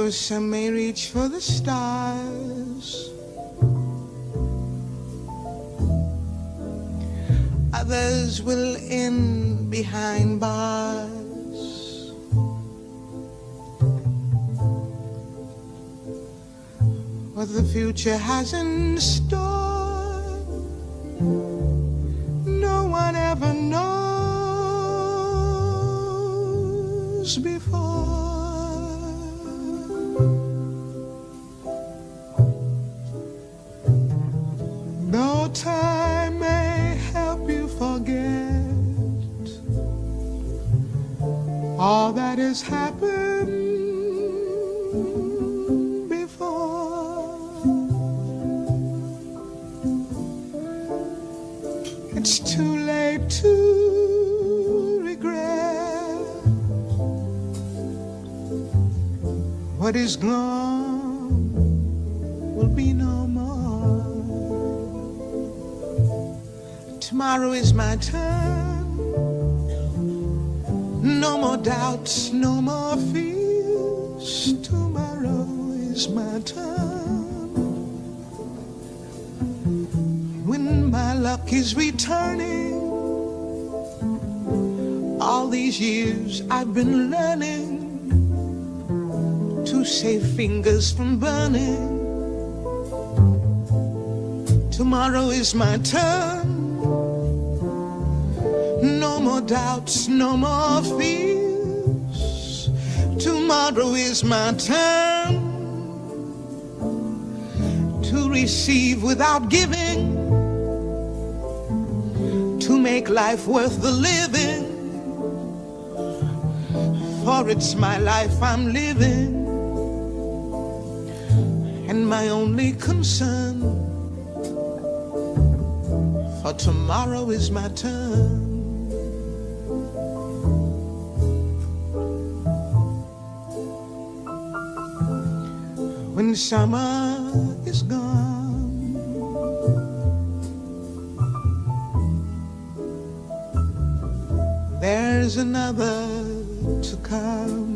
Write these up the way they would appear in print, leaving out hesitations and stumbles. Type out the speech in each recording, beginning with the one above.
For some may reach for the stars, others will end behind bars. What the future has in store, no one ever knows before. Though time may help you forget all that has happened before, it's too late to regret what is gone will be no more. Tomorrow is my turn. No more doubts, no more fears. Tomorrow is my turn. When my luck is returning, all these years I've been learning to save fingers from burning. Tomorrow is my turn. No more doubts, no more fears. Tomorrow is my turn to receive without giving, to make life worth the living. For it's my life I'm living, and my only concern, for tomorrow is my turn. When summer is gone, there's another to come.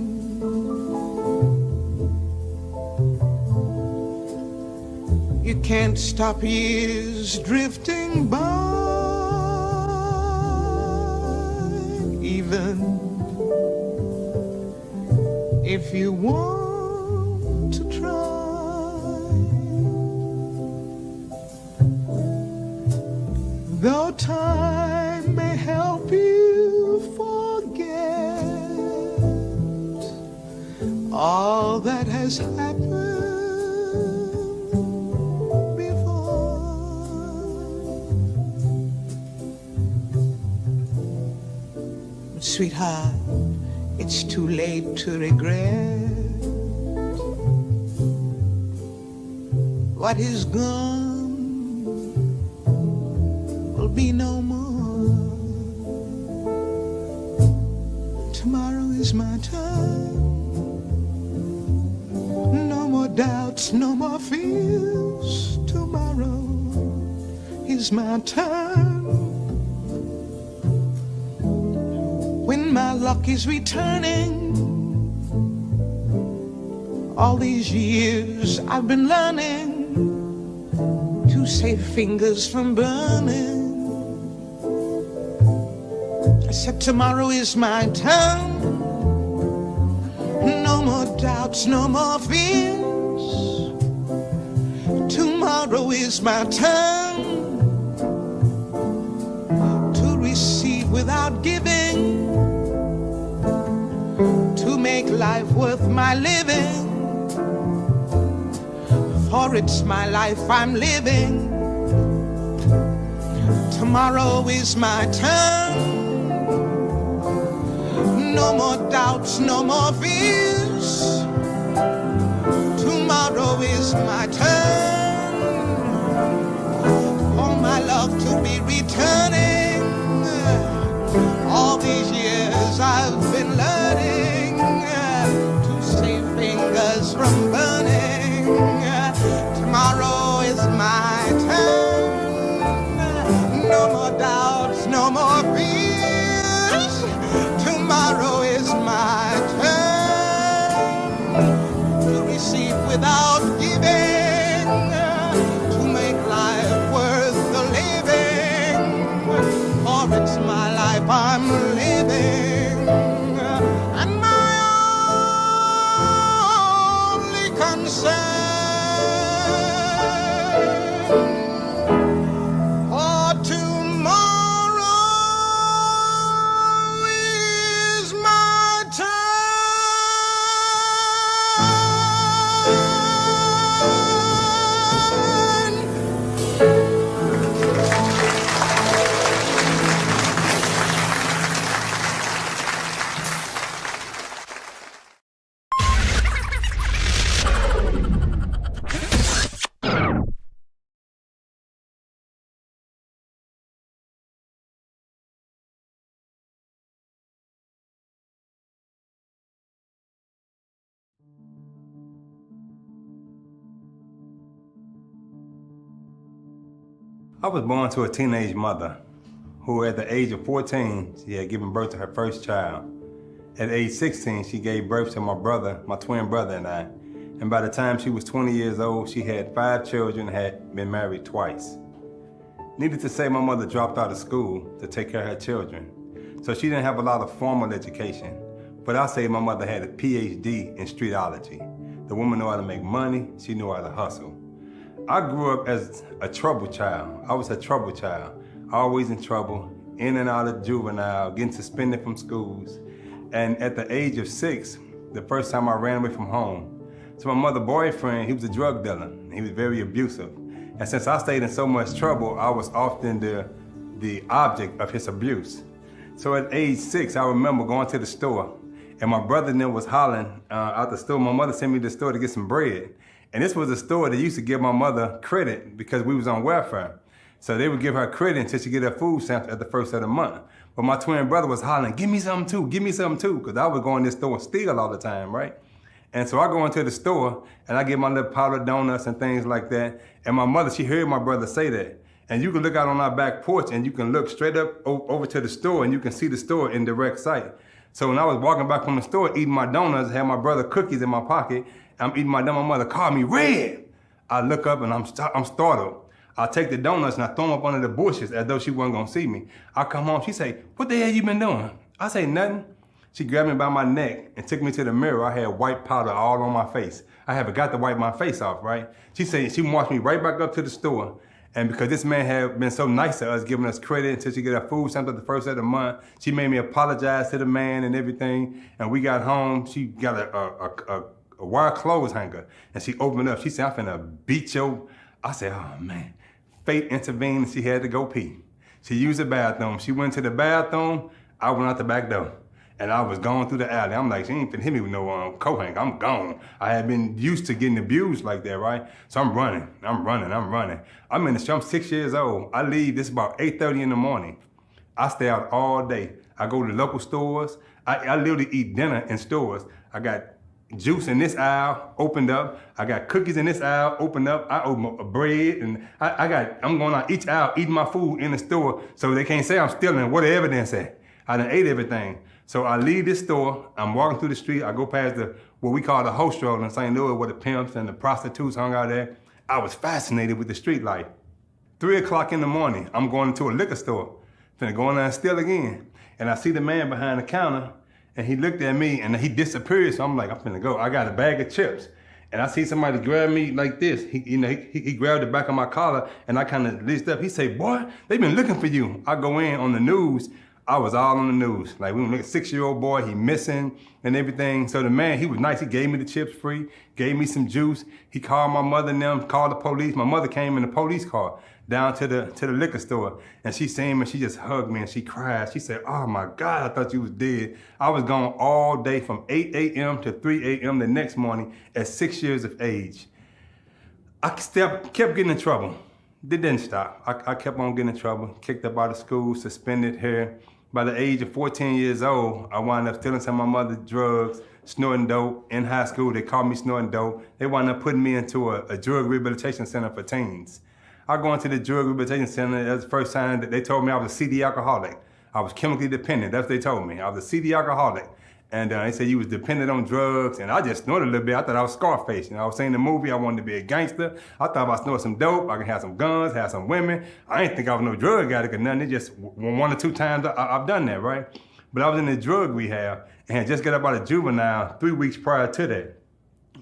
You can't stop years drifting by, even if you want to try. Though time may help you forget all that has happened before, but sweetheart, it's too late to regret what is gone will be no more. Tomorrow is my turn. No more doubts, no more fears. Tomorrow is my turn. When my luck is returning, all these years I've been learning to save fingers from burning. I said tomorrow is my turn. No more doubts, no more fears. Tomorrow is my turn to receive without giving, to make life worth my living. For it's my life I'm living. Tomorrow is my turn. No more doubts, no more fears. Tomorrow is my turn for my love to be returning. All these years I've been learning to save fingers from burning. Tomorrow is my turn. No more doubts, no more fears. Tomorrow is my turn to I was born to a teenage mother who at the age of 14, she had given birth to her first child. At age 16, she gave birth to my brother, my twin brother and I. And by the time she was 20 years old, she had 5 children and had been married twice. Needless to say, my mother dropped out of school to take care of her children. So she didn't have a lot of formal education. But I say my mother had a PhD in streetology. The woman knew how to make money, she knew how to hustle. I grew up as a trouble child. I was a trouble child, always in trouble, in and out of juvenile, getting suspended from schools. And at the age of 6, the first time I ran away from home. So my mother's boyfriend, he was a drug dealer. He was very abusive. And since I stayed in so much trouble, I was often the object of his abuse. So at age 6, I remember going to the store, and my brother then was hollering out the store. My mother sent me to the store to get some bread. And this was a store that used to give my mother credit because we was on welfare. So they would give her credit until she get her food stamps at the first of the month. But my twin brother was hollering, give me something too, because I would go in this store and steal all the time, right? And so I go into the store and I get my little powdered donuts and things like that. And my mother, she heard my brother say that. And you can look out on our back porch and you can look straight up over to the store and you can see the store in direct sight. So when I was walking back from the store eating my donuts, I had my brother cookies in my pocket, I'm eating my donut, my mother called me Red. I look up and I'm startled. I take the donuts and I throw them up under the bushes as though she wasn't gonna see me. I come home, she say, what the hell you been doing? I say, nothing. She grabbed me by my neck and took me to the mirror. I had white powder all on my face. I had forgot to wipe my face off, right? She said, she marched me right back up to the store. And because this man had been so nice to us, giving us credit until she get her food stamps at the first of the month, she made me apologize to the man and everything. And we got home, she got a wire clothes hanger, and she opened up. She said, I'm finna beat your... I said, oh man. Fate intervened and she had to go pee. She used the bathroom. She went to the bathroom, I went out the back door. And I was going through the alley. I'm like, she ain't finna hit me with no coat hanger. I'm gone. I had been used to getting abused like that, right? So I'm running. I'm in the street, I'm 6 years old. I leave, this about 8:30 in the morning. I stay out all day. I go to local stores. I literally eat dinner in stores. I got juice in this aisle, opened up. I got cookies in this aisle, opened up. I open up bread, and I'm going out each aisle, eating my food in the store, so they can't say I'm stealing. What the evidence at? I done ate everything. So I leave this store, I'm walking through the street, I go past what we call the host road in St. Louis, where the pimps and the prostitutes hung out there. I was fascinated with the street life. 3 o'clock in the morning, I'm going into a liquor store, finna go in there and steal again. And I see the man behind the counter, and he looked at me and he disappeared, so I'm like, I'm finna go. I got a bag of chips. And I see somebody grab me like this. He grabbed the back of my collar and I kind of lifted up. He said, boy, they been looking for you. I go in on the news. I was all on the news. Like, we were looking at a 6-year-old boy, he missing and everything. So the man, he was nice. He gave me the chips free, gave me some juice. He called my mother and them, called the police. My mother came in the police car down to the liquor store. And she seen me, she just hugged me and she cried. She said, oh my God, I thought you was dead. I was gone all day from 8 a.m. to 3 a.m. the next morning at 6 years of age. I kept getting in trouble. It didn't stop. I kept on getting in trouble, kicked up out of school, suspended here. By the age of 14 years old, I wound up stealing some of my mother's drugs, snorting dope. In high school, they called me snorting dope. They wound up putting me into a drug rehabilitation center for teens. I go into the drug rehabilitation center, that's the first time that they told me I was a CD alcoholic. I was chemically dependent, that's what they told me. I was a CD alcoholic. And they said you was dependent on drugs, and I just snorted a little bit. I thought I was Scarface. You know, I was saying in the movie I wanted to be a gangster. I thought if I snorted some dope, I could have some guns, have some women. I didn't think I was no drug addict or nothing. It just 1 or 2 times I've done that, right? But I was in the drug rehab and had just got up out of juvenile 3 weeks prior to that.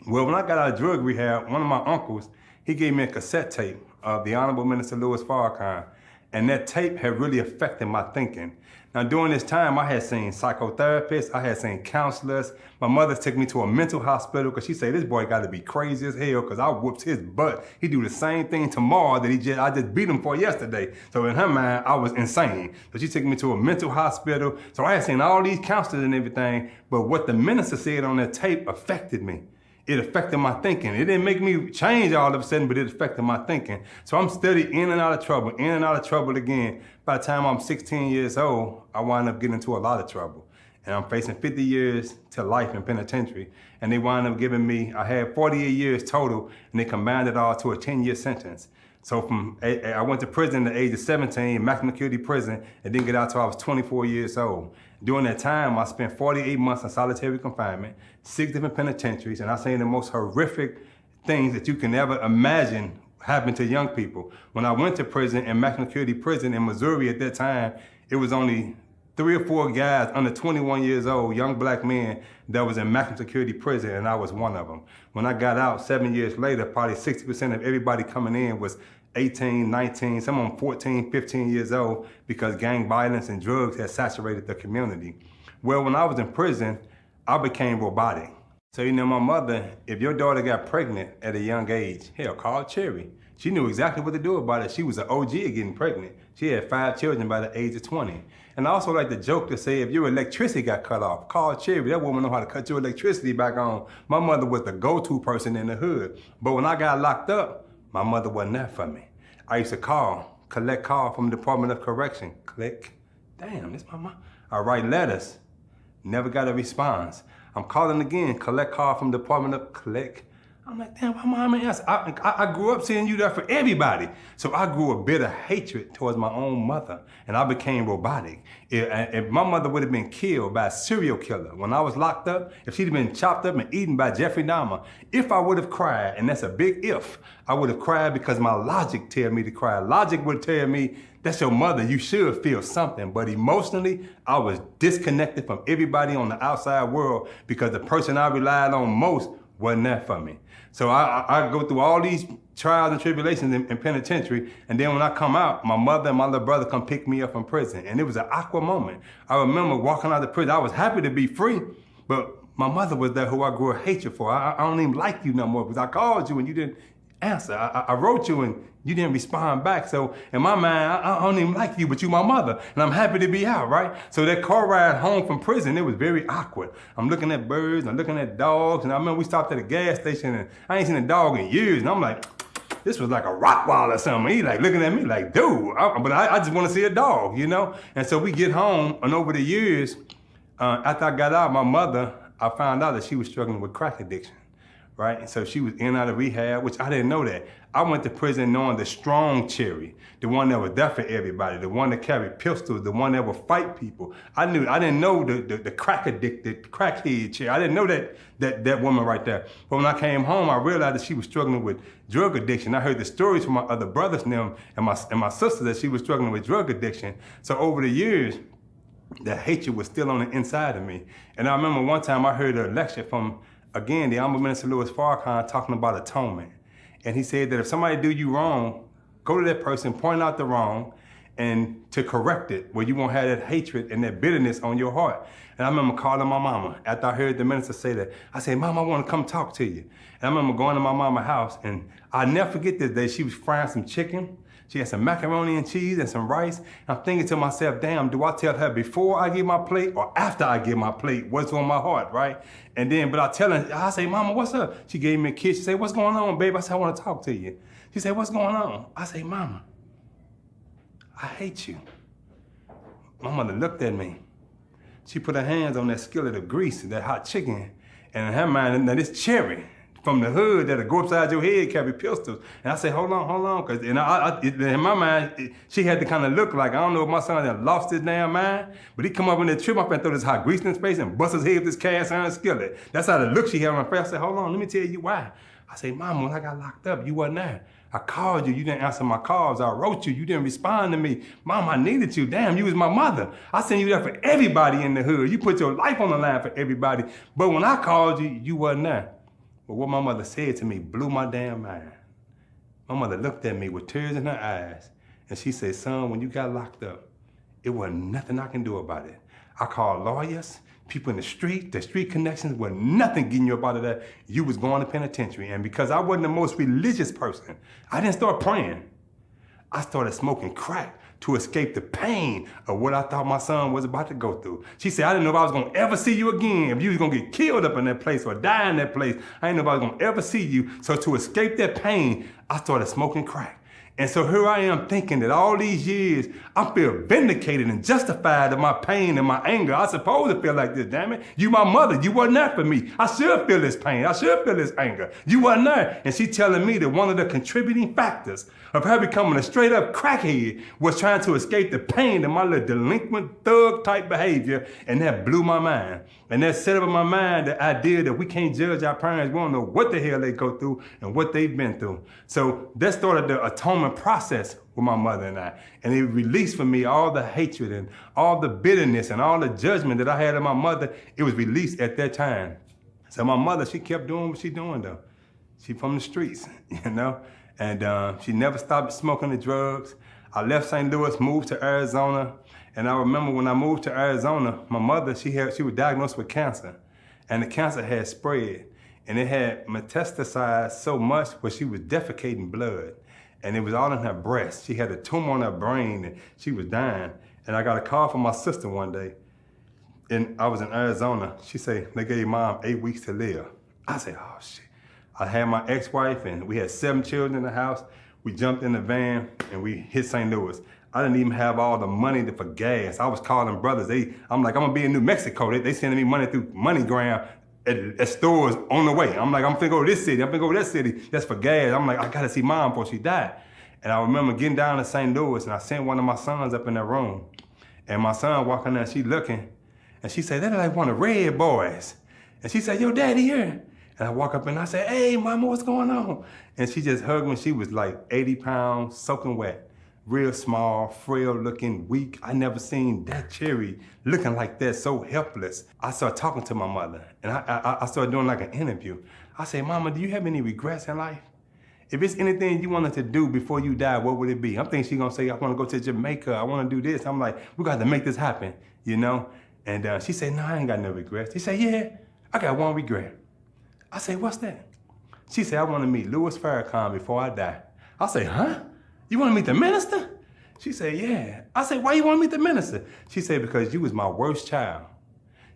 Well, when I got out of drug rehab, one of my uncles, he gave me a cassette tape of the Honorable Minister Louis Farrakhan. And that tape had really affected my thinking. Now, during this time, I had seen psychotherapists, I had seen counselors. My mother took me to a mental hospital because she said, this boy got to be crazy as hell because I whooped his butt. He do the same thing tomorrow that I just beat him for yesterday. So in her mind, I was insane. So she took me to a mental hospital. So I had seen all these counselors and everything, but what the minister said on that tape affected me. It affected my thinking. It didn't make me change all of a sudden, but it affected my thinking. So I'm steady in and out of trouble again. By the time I'm 16 years old, I wind up getting into a lot of trouble. And I'm facing 50 years to life in penitentiary. And they wind up giving me, I had 48 years total, and they combined it all to a 10-year sentence. So I went to prison at the age of 17, maximum security prison, and didn't get out till I was 24 years old. During that time, I spent 48 months in solitary confinement, 6 different penitentiaries, and I seen the most horrific things that you can ever imagine happen to young people. When I went to prison, in maximum security prison in Missouri at that time, it was only 3 or 4 guys under 21 years old, young black men, that was in maximum security prison, and I was one of them. When I got out 7 years later, probably 60% of everybody coming in was 18, 19, some of them 14, 15 years old, because gang violence and drugs had saturated the community. Well, when I was in prison, I became robotic. So, you know, my mother, if your daughter got pregnant at a young age, hell, call Cherry. She knew exactly what to do about it. She was an OG at getting pregnant. She had 5 children by the age of 20. And I also like to joke to say, if your electricity got cut off, call Cherry. That woman know how to cut your electricity back on. My mother was the go-to person in the hood. But when I got locked up, my mother wasn't there for me. I used to collect calls from the Department of Correction. Click. Damn, this my mom. I write letters. Never got a response. I'm calling again, collect call from the Department of Click. I'm like, damn, my mom ain't answer. I grew up seeing you there for everybody. So I grew a bit of hatred towards my own mother, and I became robotic. If my mother would have been killed by a serial killer when I was locked up, if she'd have been chopped up and eaten by Jeffrey Dahmer, if I would have cried, and that's a big if, I would have cried because my logic tell me to cry. Logic would tell me, that's your mother, you should feel something. But emotionally, I was disconnected from everybody on the outside world because the person I relied on most wasn't there for me. So I go through all these trials and tribulations in penitentiary, and then when I come out, my mother and my little brother come pick me up from prison. And it was an awkward moment. I remember walking out of prison, I was happy to be free, but my mother was there who I grew a hatred for. I don't even like you no more because I called you and you didn't answer. I wrote you and you didn't respond back. So in my mind, I don't even like you, but you my mother, and I'm happy to be out, right? So that car ride home from prison, it was very awkward. I'm looking at birds, I'm looking at dogs, and I remember we stopped at a gas station, and I ain't seen a dog in years, and I'm like, this was like a Rottweiler or something. He like looking at me like, dude, but I just want to see a dog, you know? And so we get home, and over the years, after I got out, my mother, I found out that she was struggling with crack addiction. Right? And so she was in and out of rehab, which I didn't know that. I went to prison knowing the strong Cherry, the one that was there for everybody, the one that carried pistols, the one that would fight people. I didn't know the crack addicted, crackhead Cherry. I didn't know that woman right there. But when I came home, I realized that she was struggling with drug addiction. I heard the stories from my other brothers and them and my sister that she was struggling with drug addiction. So over the years, the hatred was still on the inside of me. And I remember one time I heard a lecture from, again, the Honorable Minister Louis Farrakhan talking about atonement. And he said that if somebody do you wrong, go to that person, point out the wrong, and to correct it, where you won't have that hatred and that bitterness on your heart. And I remember calling my mama after I heard the minister say that. I said, Mom, I want to come talk to you. And I remember going to my mama's house, and I'll never forget this day. She was frying some chicken. She had some macaroni and cheese and some rice. And I'm thinking to myself, damn, do I tell her before I get my plate or after I get my plate what's on my heart, right? And then, but I tell her, I say, Mama, what's up? She gave me a kiss. She said, what's going on, babe? I said, I want to talk to you. She said, what's going on? I say, Mama, I hate you. My mother looked at me. She put her hands on that skillet of grease, that hot chicken, and in her mind, now this Cherry from the hood that'll go upside your head, carry pistols. And I said, hold on, because in my mind, she had to kind of look like, I don't know if my son had lost his damn mind, but he come up in that trip, I throw this hot grease in his face and bust his head with this cast iron skillet. That's how the look she had on her face. I said, hold on, let me tell you why. I said, Mama, when I got locked up, you wasn't there. I called you, you didn't answer my calls. I wrote you, you didn't respond to me. Mom, I needed you. Damn, you was my mother. I sent you there for everybody in the hood. You put your life on the line for everybody. But when I called you, you wasn't there. But what my mother said to me blew my damn mind. My mother looked at me with tears in her eyes, and she said, son, when you got locked up, it wasn't nothing I can do about it. I called lawyers, people in the street connections, was nothing getting you up out of that. You was going to penitentiary. And because I wasn't the most religious person, I didn't start praying. I started smoking crack to escape the pain of what I thought my son was about to go through. She said, I didn't know if I was gonna ever see you again, if you was gonna get killed up in that place or die in that place. I didn't know if I was gonna ever see you. So to escape that pain, I started smoking crack. And so here I am thinking that all these years, I feel vindicated and justified of my pain and my anger. I supposed to feel like this, damn it. You my mother, you wasn't there for me. I should feel this pain, I should feel this anger. You wasn't there. And she telling me that one of the contributing factors of her becoming a straight up crackhead was trying to escape the pain of my little delinquent thug type behavior, and that blew my mind. And that set up in my mind the idea that we can't judge our parents. We don't know what the hell they go through and what they've been through. So that started the atonement process with my mother and I. And it released from me all the hatred and all the bitterness and all the judgment that I had of my mother. It was released at that time. So my mother, she kept doing what she doing though. She from the streets, you know? And she never stopped smoking the drugs. I left St. Louis, moved to Arizona. And I remember when I moved to Arizona, my mother, she was diagnosed with cancer. And the cancer had spread. And it had metastasized so much where she was defecating blood. And it was all in her breast. She had a tumor on her brain and she was dying. And I got a call from my sister one day. And I was in Arizona. She said, they gave mom 8 weeks to live. I said, oh shit. I had my ex-wife and we had 7 children in the house. We jumped in the van and we hit St. Louis. I didn't even have all the money for gas. I was calling brothers. I'm like, I'm gonna be in New Mexico. They sending me money through MoneyGram at stores on the way. I'm like, I'm finna go to this city. I'm finna go to that city. That's for gas. I'm like, I gotta see mom before she died. And I remember getting down to St. Louis and I sent one of my sons up in that room. And my son walking there, she looking, and she said, that's like one of the red boys. And she said, yo, daddy here. And I walk up and I said, hey, mama, what's going on? And she just hugged me. She was like 80 pounds, soaking wet, real small, frail looking, weak. I never seen that cherry looking like that, so helpless. I started talking to my mother and I started doing like an interview. I said, mama, do you have any regrets in life? If it's anything you wanted to do before you die, what would it be? I'm thinking she's gonna say, I wanna go to Jamaica, I wanna do this. I'm like, we got to make this happen, you know? And she said, no, I ain't got no regrets. She said, yeah, I got one regret. I said, what's that? She said, I want to meet Louis Farrakhan before I die. I said, huh? You want to meet the minister? She said, yeah. I said, why you want to meet the minister? She said, because you was my worst child.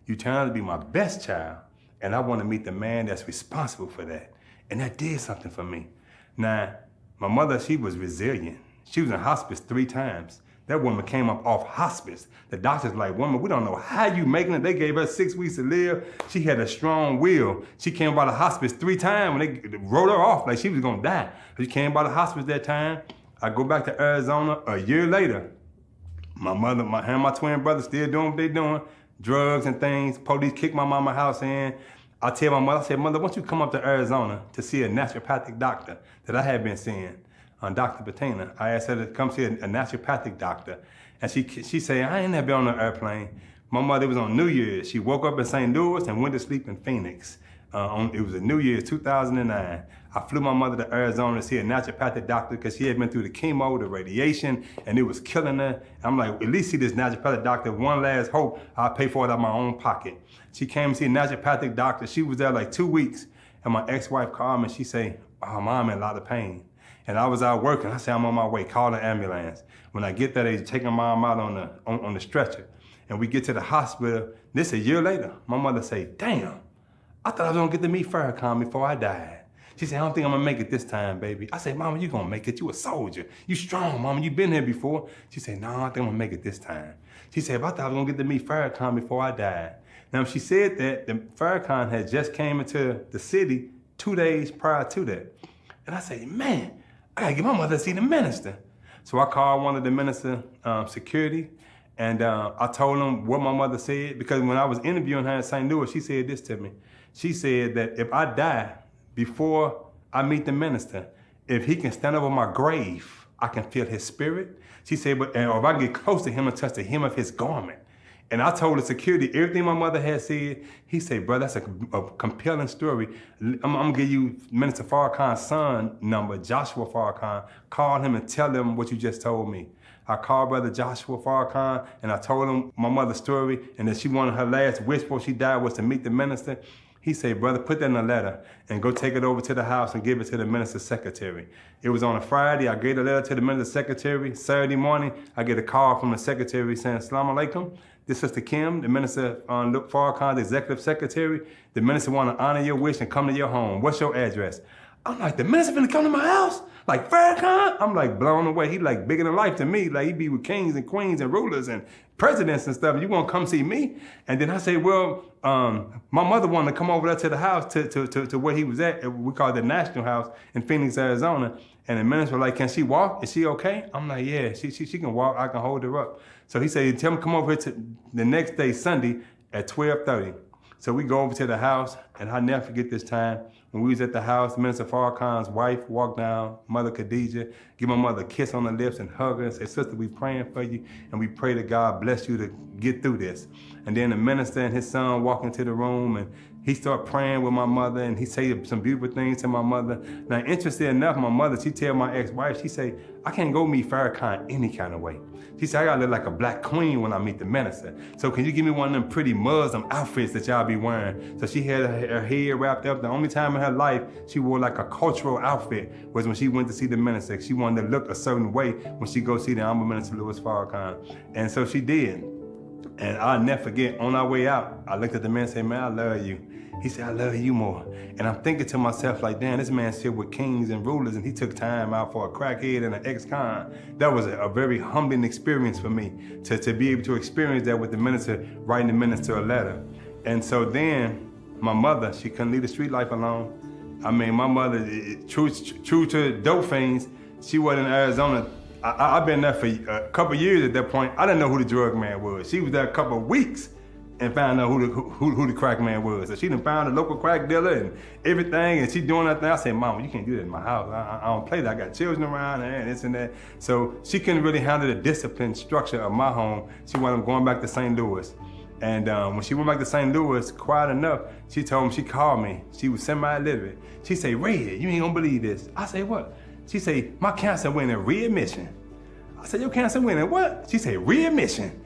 You turned out to be my best child. And I want to meet the man that's responsible for that. And that did something for me. Now, my mother, she was resilient. She was in hospice 3 times. That woman came up off hospice. The doctor's like, woman, we don't know how you making it. They gave her 6 weeks to live. She had a strong will. She came by the hospice 3 times when they wrote her off like she was gonna die. She came by the hospice that time. I go back to Arizona a year later. My mother, my twin brother still doing what they doing, drugs and things. Police kicked my mama's house in. I tell my mother, I said, mother, why don't you come up to Arizona to see a naturopathic doctor that I had been seeing? Dr. Bettina. I asked her to come see a naturopathic doctor. And she said, I ain't never been on an airplane. My mother was on New Year's. She woke up in St. Louis and went to sleep in Phoenix. It was a New Year's 2009. I flew my mother to Arizona to see a naturopathic doctor because she had been through the chemo, the radiation, and it was killing her. I'm like, at least see this naturopathic doctor. One last hope, I'll pay for it out of my own pocket. She came to see a naturopathic doctor. She was there like 2 weeks. And my ex-wife called me and she said, oh, mom in a lot of pain. And I was out working. I said, I'm on my way, call the ambulance. When I get there, they taking mom out on the stretcher. And we get to the hospital. This a year later, my mother say, damn, I thought I was gonna get to meet Farrakhan before I died. She said, I don't think I'm gonna make it this time, baby. I said, mama, you gonna make it. You a soldier. You strong, mama, you been here before. She said, no, I think I'm gonna make it this time. She said, I thought I was gonna get to meet Farrakhan before I died. Now, she said that the Farrakhan had just came into the city 2 days prior to that. And I said, man, I gotta get my mother to see the minister. So I called one of the minister security and I told him what my mother said because when I was interviewing her in St. Louis, she said this to me. She said that if I die before I meet the minister, if he can stand over my grave, I can feel his spirit. She said, or if I get close to him and touch the hem of his garment. And I told the security everything my mother had said. He said, bro, that's a compelling story. I'm gonna give you Minister Farrakhan's son number, Joshua Farrakhan. Call him and tell him what you just told me. I called Brother Joshua Farrakhan and I told him my mother's story and that she wanted her last wish before she died was to meet the minister. He said, brother, put that in a letter and go take it over to the house and give it to the minister's secretary. It was on a Friday. I gave the letter to the minister's secretary. Saturday morning, I get a call from the secretary saying, Assalamu alaikum. This is Sister Kim, the minister Farrakhan, the executive secretary. The minister want to honor your wish and come to your home. What's your address? I'm like, the minister finna come to my house? Like Farrakhan? I'm like blown away. He like bigger than life to me. Like he be with kings and queens and rulers and presidents and stuff. You want to come see me? And then I say, well, my mother wanted to come over there to the house to where he was at. We call it the National House in Phoenix, Arizona. And the minister was like, can she walk? Is she okay? I'm like, yeah, she can walk. I can hold her up. So he said, tell me come over here to the next day, Sunday, at 12:30. So we go over to the house, and I'll never forget this time. When we was at the house, Minister Farrakhan's wife walked down, Mother Khadijah, give my mother a kiss on the lips and hug her and say, sister, we praying for you, and we pray that God bless you to get through this. And then the minister and his son walk into the room, and he started praying with my mother, and he said some beautiful things to my mother. Now, interesting enough, my mother, she tell my ex-wife, she say, I can't go meet Farrakhan any kind of way. She said, I gotta look like a black queen when I meet the minister. So can you give me one of them pretty Muslim outfits that y'all be wearing? So she had her hair wrapped up. The only time in her life she wore like a cultural outfit was when she went to see the minister. She wanted to look a certain way when she go see the Honorable Minister Louis Farrakhan. And so she did. And I'll never forget, on our way out, I looked at the man and said, man, I love you. He said, I love you more. And I'm thinking to myself like, damn, this man's here with kings and rulers, and he took time out for a crackhead and an ex-con. That was a very humbling experience for me, to be able to experience that with the minister, writing the minister a letter. And so then, my mother, she couldn't leave the street life alone. I mean, my mother, true to dope fiends, she was in Arizona. I've been there for a couple years at that point. I didn't know who the drug man was. She was there a couple of weeks and found out who the crack man was. So she done found a local crack dealer and everything, and she doing that thing. I said, Mama, you can't do that in my house. I don't play that. I got children around and this and that. So she couldn't really handle the discipline structure of my home. She wound up going back to St. Louis. And when she went back to St. Louis, quiet enough, she told me, she called me. She was semi-illiterate. She said, Red, you ain't gonna believe this. I said, what? She said, my cancer went in readmission. I said, your cancer went in what? She said, readmission.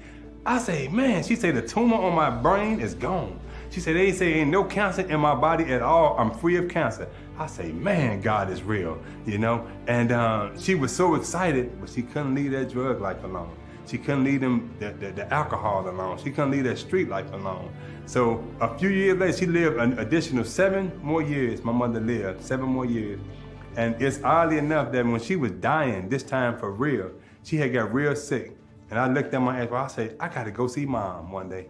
I say, man, she said the tumor on my brain is gone. She said, they say ain't no cancer in my body at all. I'm free of cancer. I say, man, God is real, you know? And she was so excited, but she couldn't leave that drug life alone. She couldn't leave the alcohol alone. She couldn't leave that street life alone. So a few years later, she lived an additional 7 more years. My mother lived 7 more years. And it's oddly enough that when she was dying, this time for real, she had got real sick. And I looked at my ex-wife, I said, I gotta go see Mom one day.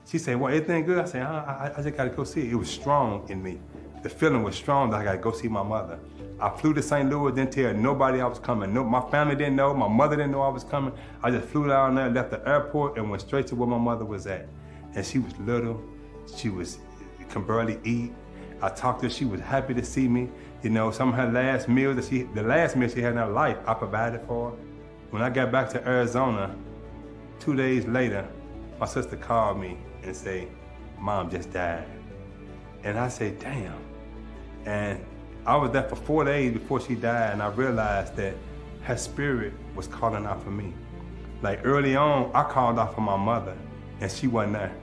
She said, well, everything good? I said, I just gotta go see it. It was strong in me. The feeling was strong that I gotta go see my mother. I flew to St. Louis, didn't tell nobody I was coming. No, my family didn't know, my mother didn't know I was coming. I just flew down there, left the airport, and went straight to where my mother was at. And she was little, could barely eat. I talked to her, she was happy to see me. You know, some of her last meals, the last meal she had in her life, I provided for her. When I got back to Arizona, 2 days later, my sister called me and said, Mom just died. And I said, damn. And I was there for 4 days before she died, and I realized that her spirit was calling out for me. Like early on, I called out for my mother, and she wasn't there,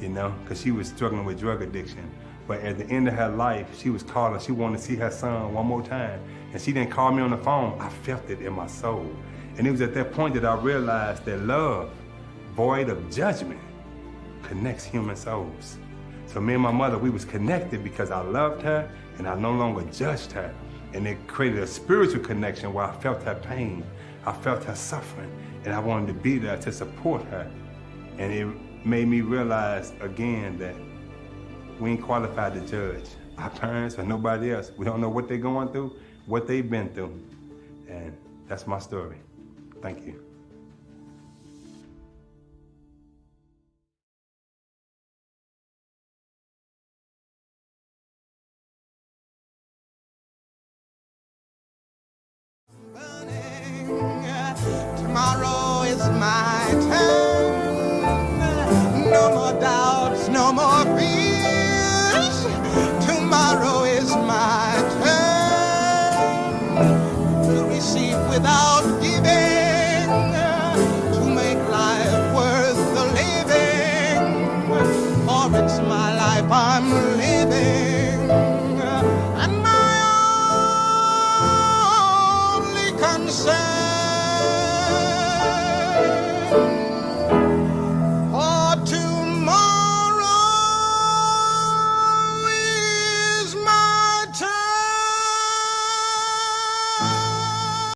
you know, because she was struggling with drug addiction. But at the end of her life, she was calling, she wanted to see her son one more time. And she didn't call me on the phone. I felt it in my soul. And it was at that point that I realized that love, void of judgment, connects human souls. So me and my mother, we was connected because I loved her and I no longer judged her. And it created a spiritual connection where I felt her pain, I felt her suffering, and I wanted to be there to support her. And it made me realize again that we ain't qualified to judge our parents or nobody else. We don't know what they're going through, what they've been through. And that's my story. Thank you.